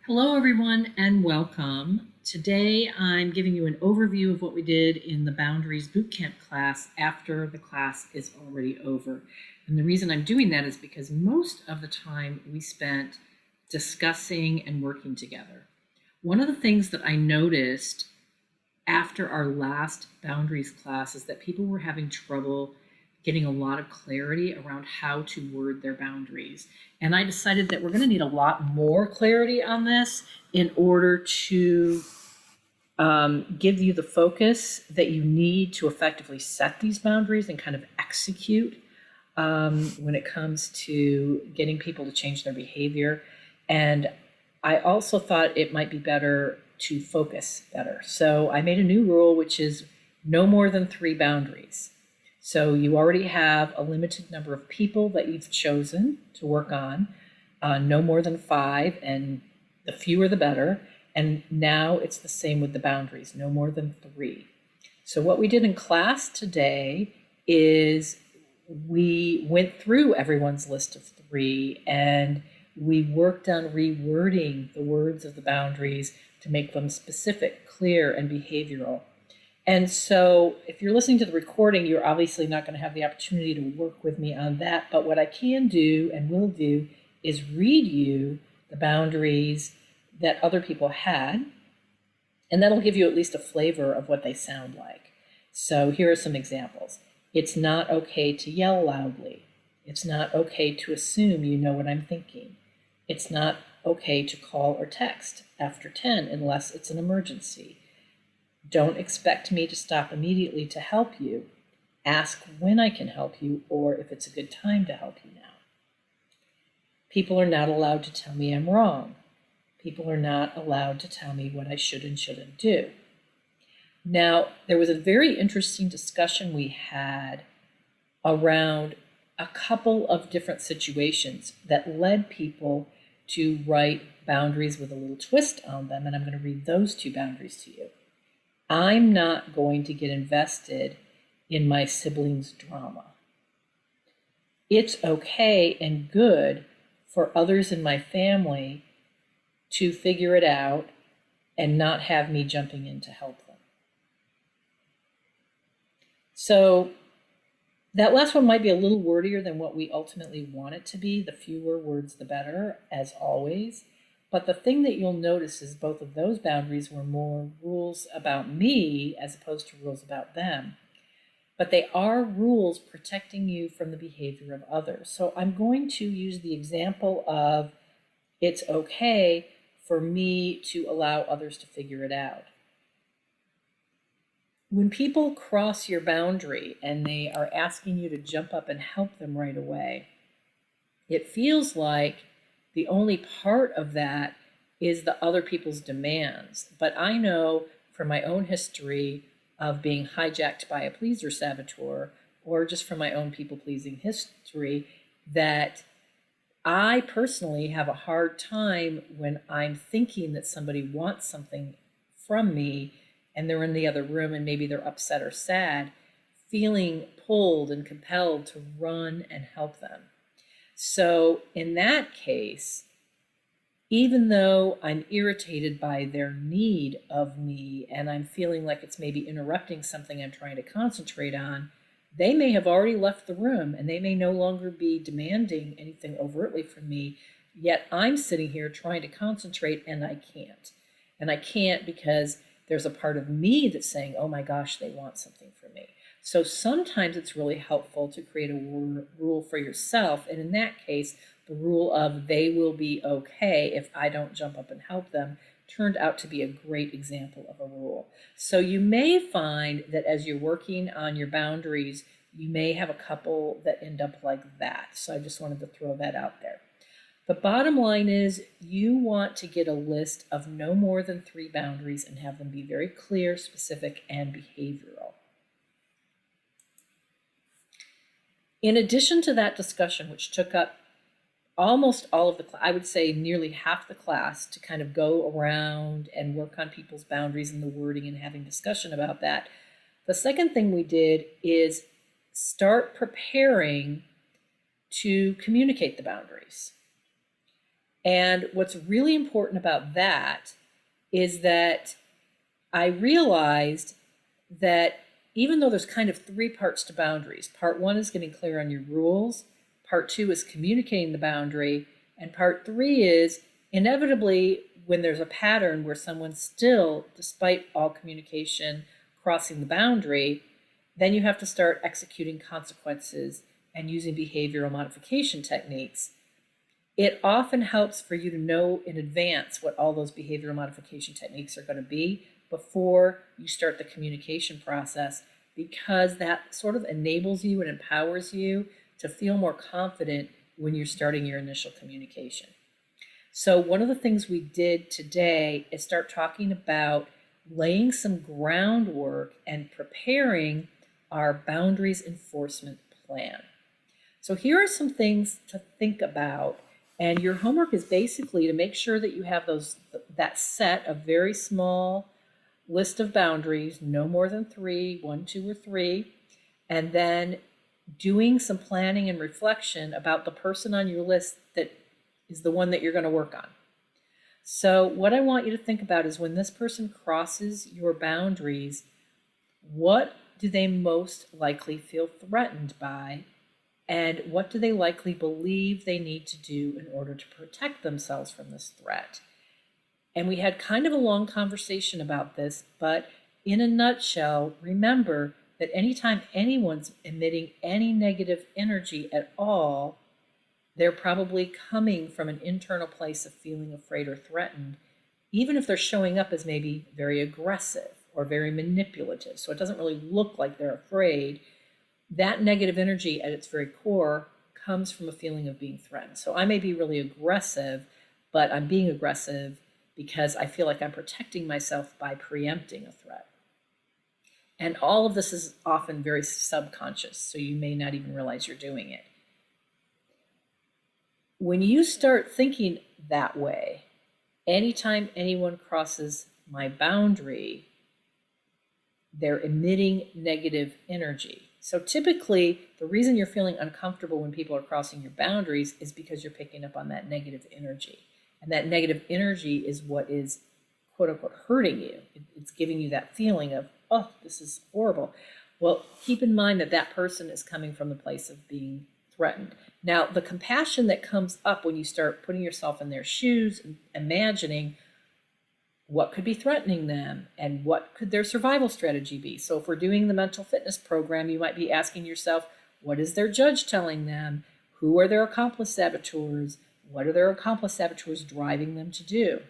Hello, everyone, and welcome. Today, I'm giving you an overview of what we did in the Boundaries Bootcamp class after the class is already over. And the reason I'm doing that is because most of the time we spent discussing and working together. One of the things that I noticed after our last Boundaries class is that people were having trouble getting a lot of clarity around how to word their boundaries. And I decided that we're going to need a lot more clarity on this in order to give you the focus that you need to effectively set these boundaries and kind of execute when it comes to getting people to change their behavior. And I also thought it might be better to focus better. So I made a new rule, which is no more than 3 boundaries. So you already have a limited number of people that you've chosen to work on, no more than 5, and the fewer the better. And now it's the same with the boundaries, no more than 3. So what we did in class today is we went through everyone's list of 3 and we worked on rewording the words of the boundaries to make them specific, clear, and behavioral. And so if you're listening to the recording, you're obviously not going to have the opportunity to work with me on that. But what I can do and will do is read you the boundaries that other people had, and that'll give you at least a flavor of what they sound like. So here are some examples. It's not okay to yell loudly. It's not okay to assume you know what I'm thinking. It's not okay to call or text after 10 unless it's an emergency. Don't expect me to stop immediately to help you. Ask when I can help you or if it's a good time to help you now. People are not allowed to tell me I'm wrong. People are not allowed to tell me what I should and shouldn't do. Now, there was a very interesting discussion we had around a couple of different situations that led people to write boundaries with a little twist on them, and I'm going to read those 2 boundaries to you. I'm not going to get invested in my siblings' drama. It's okay and good for others in my family to figure it out and not have me jumping in to help them. So that last one might be a little wordier than what we ultimately want it to be. The fewer words, the better, as always. But the thing that you'll notice is both of those boundaries were more rules about me as opposed to rules about them. But they are rules protecting you from the behavior of others. So I'm going to use the example of it's okay for me to allow others to figure it out. When people cross your boundary and they are asking you to jump up and help them right away, it feels like the only part of that is the other people's demands. But I know from my own history of being hijacked by a pleaser saboteur, or just from my own people-pleasing history, that I personally have a hard time when I'm thinking that somebody wants something from me and they're in the other room and maybe they're upset or sad, feeling pulled and compelled to run and help them. So in that case, even though I'm irritated by their need of me and I'm feeling like it's maybe interrupting something I'm trying to concentrate on, they may have already left the room and they may no longer be demanding anything overtly from me, yet I'm sitting here trying to concentrate and I can't. And I can't because there's a part of me that's saying, oh my gosh, they want something from me. So sometimes it's really helpful to create a rule for yourself. And in that case, the rule of they will be okay if I don't jump up and help them turned out to be a great example of a rule. So you may find that as you're working on your boundaries, you may have a couple that end up like that. So I just wanted to throw that out there. The bottom line is you want to get a list of no more than 3 boundaries and have them be very clear, specific, and behavioral. In addition to that discussion, which took up almost all of the class, I would say nearly half the class, to kind of go around and work on people's boundaries and the wording and having discussion about that, the second thing we did is start preparing to communicate the boundaries. And what's really important about that is that I realized that even though there's kind of three parts to boundaries, part one is getting clear on your rules, part two is communicating the boundary, and part three is inevitably when there's a pattern where someone's still, despite all communication, crossing the boundary, then you have to start executing consequences and using behavioral modification techniques. It often helps for you to know in advance what all those behavioral modification techniques are going to be before you start the communication process, because that sort of enables you and empowers you to feel more confident when you're starting your initial communication. So one of the things we did today is start talking about laying some groundwork and preparing our boundaries enforcement plan. So here are some things to think about. And your homework is basically to make sure that you have that set of very small list of boundaries, no more than 3, 1, 2, or 3, and then doing some planning and reflection about the person on your list that is the one that you're going to work on. So what I want you to think about is when this person crosses your boundaries, what do they most likely feel threatened by? And what do they likely believe they need to do in order to protect themselves from this threat? And we had kind of a long conversation about this, but in a nutshell, remember that anytime anyone's emitting any negative energy at all, they're probably coming from an internal place of feeling afraid or threatened, even if they're showing up as maybe very aggressive or very manipulative. So it doesn't really look like they're afraid. That negative energy at its very core comes from a feeling of being threatened. So I may be really aggressive, but I'm being aggressive because I feel like I'm protecting myself by preempting a threat. And all of this is often very subconscious, so you may not even realize you're doing it. When you start thinking that way, anytime anyone crosses my boundary, they're emitting negative energy. So typically, the reason you're feeling uncomfortable when people are crossing your boundaries is because you're picking up on that negative energy. And that negative energy is what is, quote unquote, hurting you. It's giving you that feeling of, oh, this is horrible. Well, keep in mind that that person is coming from the place of being threatened. Now, the compassion that comes up when you start putting yourself in their shoes and imagining what could be threatening them and what could their survival strategy be. So if we're doing the mental fitness program, you might be asking yourself, what is their judge telling them? Who are their accomplice saboteurs? What are their accomplice saboteurs driving them to do?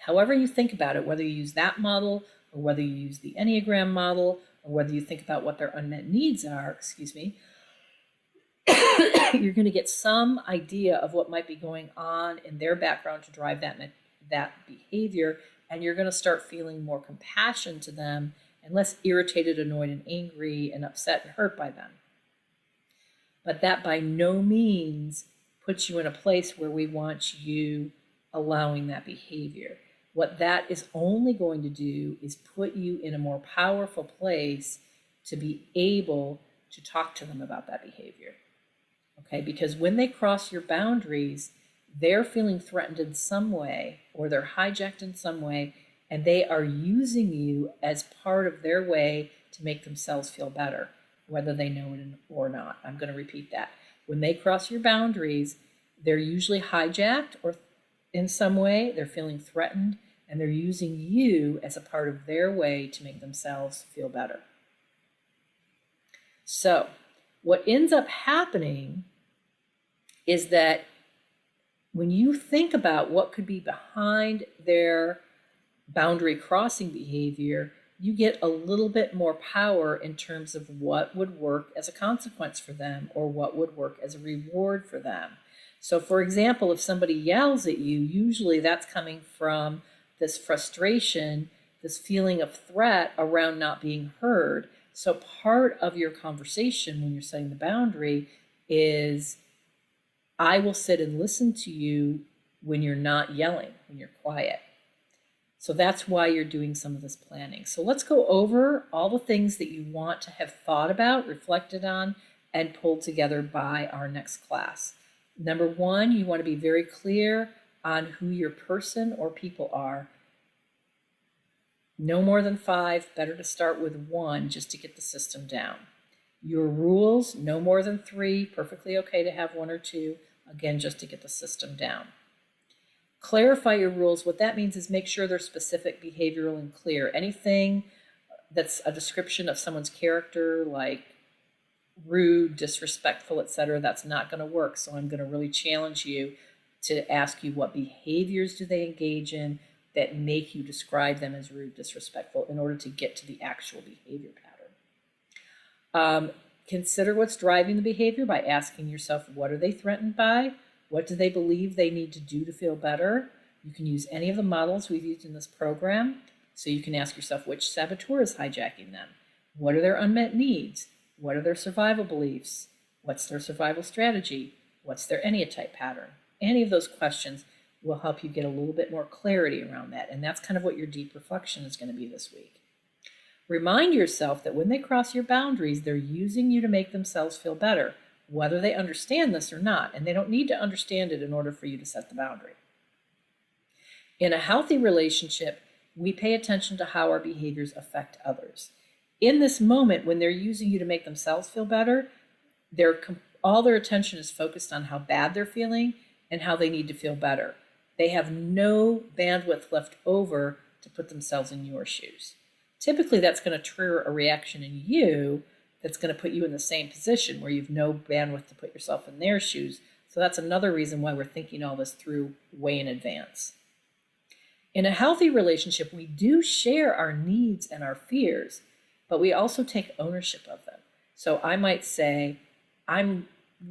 However you think about it, whether you use that model or whether you use the Enneagram model or whether you think about what their unmet needs are, you're going to get some idea of what might be going on in their background to drive that behavior, and you're going to start feeling more compassion to them and less irritated, annoyed, and angry and upset and hurt by them. But that by no means puts you in a place where we want you allowing that behavior. What that is only going to do is put you in a more powerful place to be able to talk to them about that behavior. Okay, because when they cross your boundaries, they're feeling threatened in some way, or they're hijacked in some way, and they are using you as part of their way to make themselves feel better, whether they know it or not. I'm going to repeat that. When they cross your boundaries, they're usually hijacked or in some way, they're feeling threatened, and they're using you as a part of their way to make themselves feel better. So what ends up happening is that when you think about what could be behind their boundary crossing behavior, you get a little bit more power in terms of what would work as a consequence for them or what would work as a reward for them. So for example, if somebody yells at you, usually that's coming from this frustration, this feeling of threat around not being heard. So part of your conversation when you're setting the boundary is, I will sit and listen to you when you're not yelling, when you're quiet. So that's why you're doing some of this planning. So let's go over all the things that you want to have thought about, reflected on, and pulled together by our next class. Number one, you want to be very clear on who your person or people are. No more than 5, better to start with 1 just to get the system down. Your rules, no more than 3, perfectly okay to have 1 or 2, again, just to get the system down. Clarify your rules. What that means is make sure they're specific, behavioral, and clear. Anything that's a description of someone's character, like rude, disrespectful, etc., that's not going to work. So I'm going to really challenge you to ask you what behaviors do they engage in that make you describe them as rude, disrespectful in order to get to the actual behavior pattern. Consider what's driving the behavior by asking yourself, what are they threatened by? What do they believe they need to do to feel better? You can use any of the models we've used in this program. So you can ask yourself, which saboteur is hijacking them? What are their unmet needs? What are their survival beliefs? What's their survival strategy? What's their enneatype pattern? Any of those questions will help you get a little bit more clarity around that. And that's kind of what your deep reflection is going to be this week. Remind yourself that when they cross your boundaries, they're using you to make themselves feel better, whether they understand this or not. And they don't need to understand it in order for you to set the boundary. In a healthy relationship, we pay attention to how our behaviors affect others. In this moment, when they're using you to make themselves feel better, all their attention is focused on how bad they're feeling and how they need to feel better. They have no bandwidth left over to put themselves in your shoes. Typically, that's going to trigger a reaction in you that's going to put you in the same position where you've no bandwidth to put yourself in their shoes. So that's another reason why we're thinking all this through way in advance. In a healthy relationship, we do share our needs and our fears, but we also take ownership of them. So I might say, I'm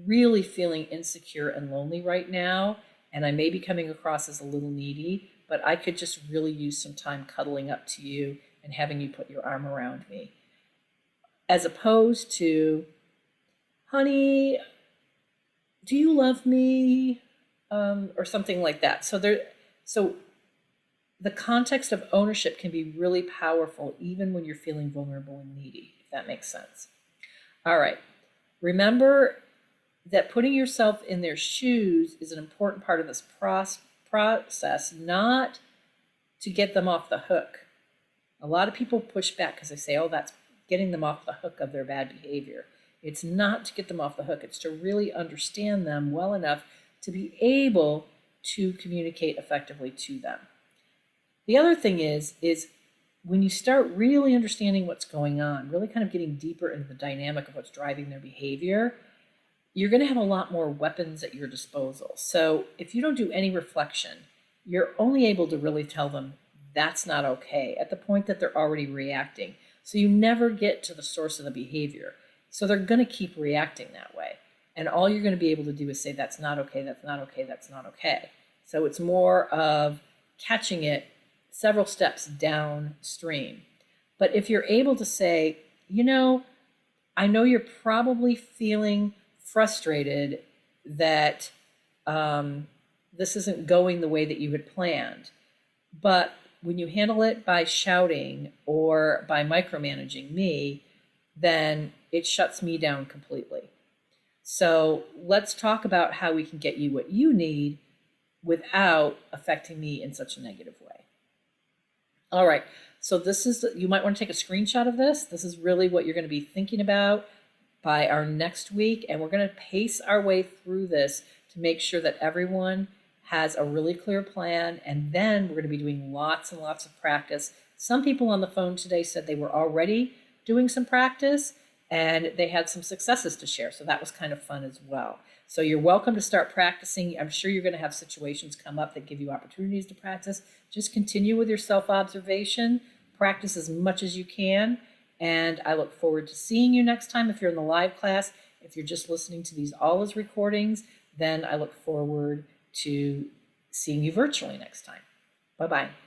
really feeling insecure and lonely right now, and I may be coming across as a little needy, but I could just really use some time cuddling up to you and having you put your arm around me. As opposed to, honey, do you love me? Or something like that. So the context of ownership can be really powerful even when you're feeling vulnerable and needy, if that makes sense. All right. Remember that putting yourself in their shoes is an important part of this process, not to get them off the hook. A lot of people push back because they say, oh, that's getting them off the hook of their bad behavior. It's not to get them off the hook. It's to really understand them well enough to be able to communicate effectively to them. The other thing is when you start really understanding what's going on, really kind of getting deeper into the dynamic of what's driving their behavior, you're going to have a lot more weapons at your disposal. So if you don't do any reflection, you're only able to really tell them that's not okay at the point that they're already reacting. So you never get to the source of the behavior. So they're going to keep reacting that way. And all you're going to be able to do is say, that's not okay, that's not okay, that's not okay. So it's more of catching it several steps downstream. But if you're able to say, I know you're probably feeling frustrated that this isn't going the way that you had planned. But when you handle it by shouting or by micromanaging me, then it shuts me down completely. So let's talk about how we can get you what you need without affecting me in such a negative way. All right, so you might want to take a screenshot of this. This is really what you're going to be thinking about by our next week, and we're going to pace our way through this to make sure that everyone has a really clear plan, and then we're going to be doing lots and lots of practice. Some people on the phone today said they were already doing some practice, and they had some successes to share, so that was kind of fun as well. So you're welcome to start practicing. I'm sure you're going to have situations come up that give you opportunities to practice. Just continue with your self-observation, practice as much as you can, and I look forward to seeing you next time if you're in the live class. If you're just listening to these all as recordings, then I look forward to seeing you virtually next time. Bye-bye.